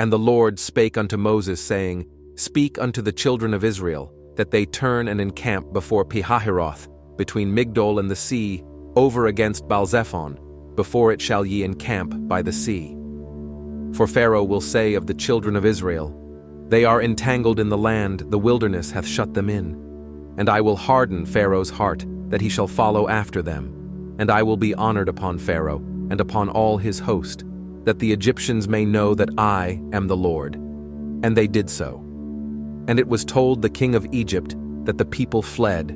And the Lord spake unto Moses, saying, Speak unto the children of Israel, that they turn and encamp before Pihahiroth, between Migdol and the sea, over against Baalzephon, before it shall ye encamp by the sea. For Pharaoh will say of the children of Israel, They are entangled in the land, the wilderness hath shut them in. And I will harden Pharaoh's heart, that he shall follow after them. And I will be honored upon Pharaoh, and upon all his host, that the Egyptians may know that I am the Lord. And they did so. And it was told the king of Egypt that the people fled,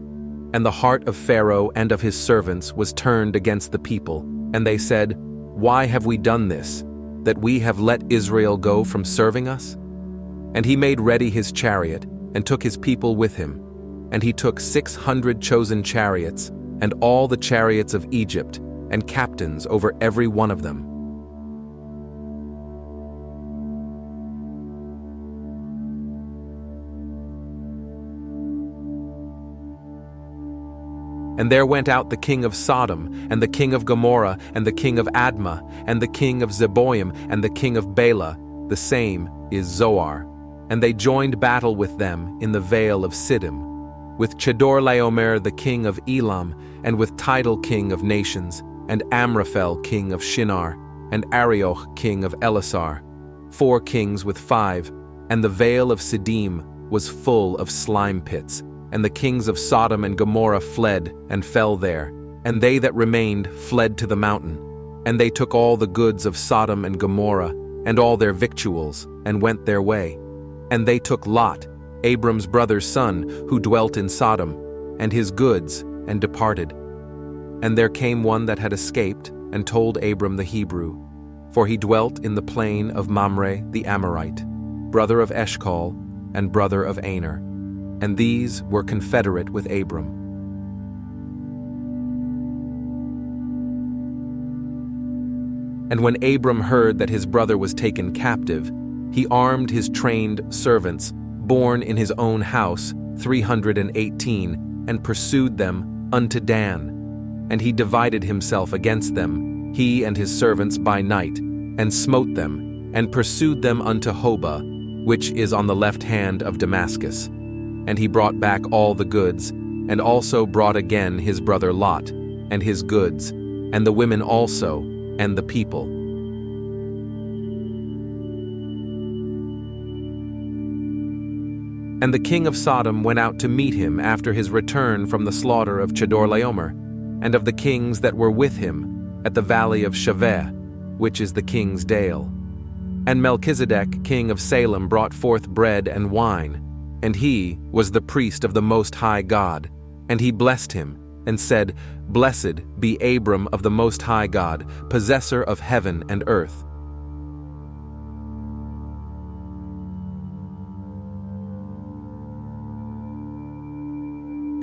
and the heart of Pharaoh and of his servants was turned against the people, and they said, Why have we done this, that we have let Israel go from serving us? And he made ready his chariot, and took his people with him. And he took 600 chosen chariots, and all the chariots of Egypt, and captains over every one of them. And there went out the king of Sodom, and the king of Gomorrah, and the king of Admah, and the king of Zeboim, and the king of Bela, the same is Zoar. And they joined battle with them in the vale of Siddim, with Chedorlaomer the king of Elam, and with Tidal king of nations, and Amraphel king of Shinar, and Arioch king of Elasar, 4 kings with 5, and the vale of Siddim was full of slime pits. And the kings of Sodom and Gomorrah fled and fell there, and they that remained fled to the mountain. And they took all the goods of Sodom and Gomorrah, and all their victuals, and went their way. And they took Lot, Abram's brother's son, who dwelt in Sodom, and his goods, and departed. And there came one that had escaped, and told Abram the Hebrew, for he dwelt in the plain of Mamre the Amorite, brother of Eshcol, and brother of Aner. And these were confederate with Abram. And when Abram heard that his brother was taken captive, he armed his trained servants, born in his own house, 318, and pursued them unto Dan. And he divided himself against them, he and his servants by night, and smote them, and pursued them unto Hobah, which is on the left hand of Damascus. And he brought back all the goods, and also brought again his brother Lot, and his goods, and the women also, and the people. And the king of Sodom went out to meet him after his return from the slaughter of Chedorlaomer, and of the kings that were with him, at the valley of Shaveh, which is the king's dale. And Melchizedek, king of Salem, brought forth bread and wine, and he was the priest of the Most High God. And he blessed him, and said, Blessed be Abram of the Most High God, possessor of heaven and earth.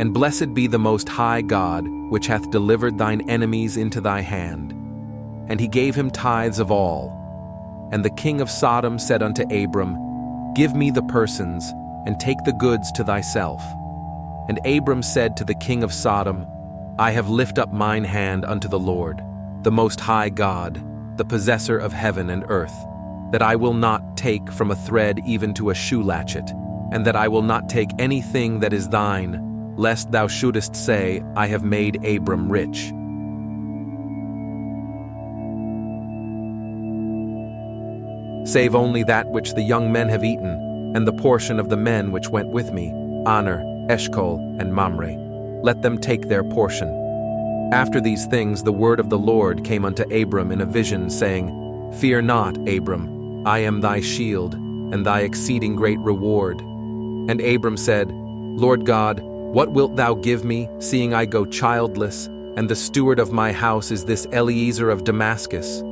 And blessed be the Most High God, which hath delivered thine enemies into thy hand. And he gave him tithes of all. And the king of Sodom said unto Abram, Give me the persons, and take the goods to thyself. And Abram said to the king of Sodom, I have lifted up mine hand unto the Lord, the Most High God, the possessor of heaven and earth, that I will not take from a thread even to a shoe latchet, and that I will not take anything that is thine, lest thou shouldest say, I have made Abram rich. Save only that which the young men have eaten, and the portion of the men which went with me, Aner, Eshcol, and Mamre. Let them take their portion. After these things the word of the Lord came unto Abram in a vision, saying, Fear not, Abram, I am thy shield, and thy exceeding great reward. And Abram said, Lord God, what wilt thou give me, seeing I go childless, and the steward of my house is this Eliezer of Damascus?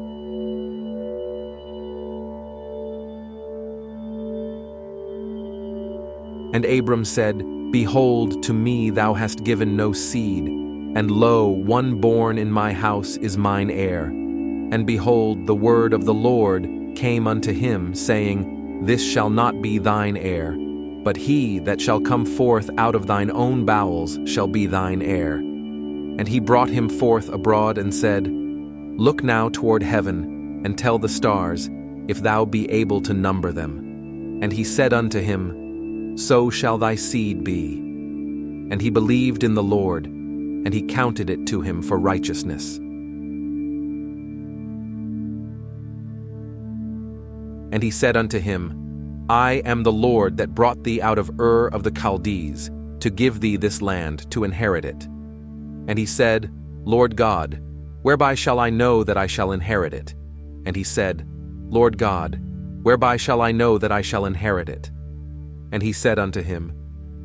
And Abram said, Behold, to me thou hast given no seed, and lo, one born in my house is mine heir. And behold, the word of the Lord came unto him, saying, This shall not be thine heir, but he that shall come forth out of thine own bowels shall be thine heir. And he brought him forth abroad and said, Look now toward heaven, and tell the stars, if thou be able to number them. And he said unto him, So shall thy seed be. And he believed in the Lord, and he counted it to him for righteousness. And he said unto him, I am the Lord that brought thee out of Ur of the Chaldees, to give thee this land to inherit it. And he said, Lord God, whereby shall I know that I shall inherit it? And he said, Lord God, whereby shall I know that I shall inherit it? And he said unto him,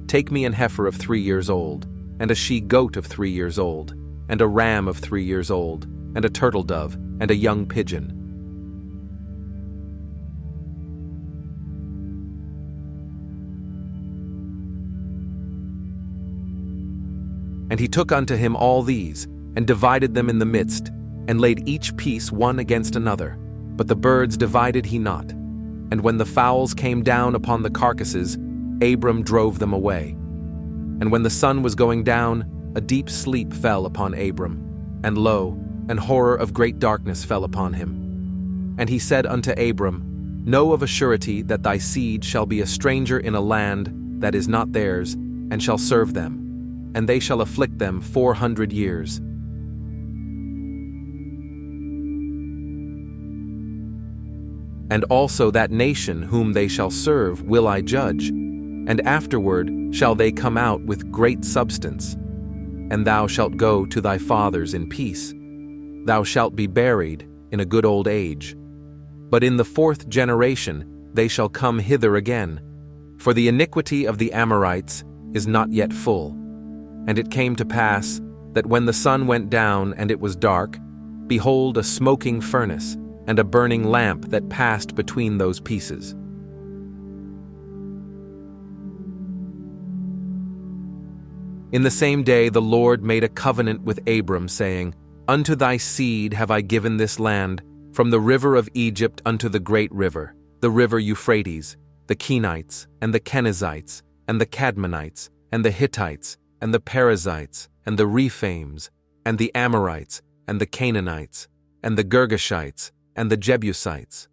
Take me an heifer of 3 years old, and a she-goat of 3 years old, and a ram of 3 years old, and a turtle-dove, and a young pigeon. And he took unto him all these, and divided them in the midst, and laid each piece one against another. But the birds divided he not. And when the fowls came down upon the carcasses, Abram drove them away. And when the sun was going down, a deep sleep fell upon Abram, and lo, an horror of great darkness fell upon him. And he said unto Abram, Know of a surety that thy seed shall be a stranger in a land that is not theirs, and shall serve them, and they shall afflict them 400 years. And also that nation whom they shall serve will I judge, and afterward shall they come out with great substance. And thou shalt go to thy fathers in peace. Thou shalt be buried in a good old age. But in the 4th generation they shall come hither again, for the iniquity of the Amorites is not yet full. And it came to pass that when the sun went down and it was dark, behold, a smoking furnace, and a burning lamp that passed between those pieces. In the same day the Lord made a covenant with Abram, saying, Unto thy seed have I given this land, from the river of Egypt unto the great river, the river Euphrates, the Kenites, and the Kenizzites, and the Cadmonites, and the Hittites, and the Perizzites, and the Rephaims, and the Amorites, and the Canaanites, and the Girgashites, and the Jebusites.